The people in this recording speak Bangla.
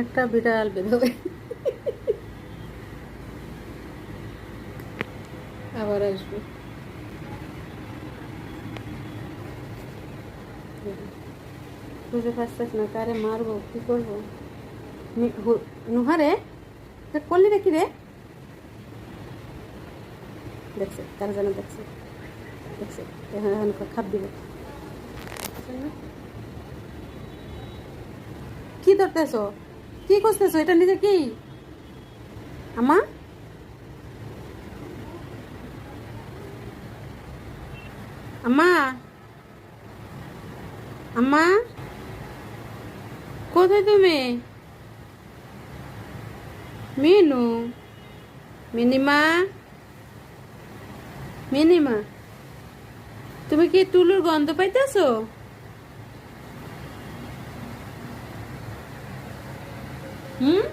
একটা বিড়াল বেরোবে আবার আসবে। বুঝতে পারছিস না কারে মারবো কি করবো? নুহারে তুই করলি নাকি রে? দেখছে কারা যেন দেখছে দেখছে এখন খাপ দিবে। কি ধরতেছো? কি করতেছো? এটা নিজে কি আমা আমা আমা কোথায় তুমি? মিনু মিনিমা মিনিমা তুমি কি টুলুর গন্ধ পাইতেছো? হুম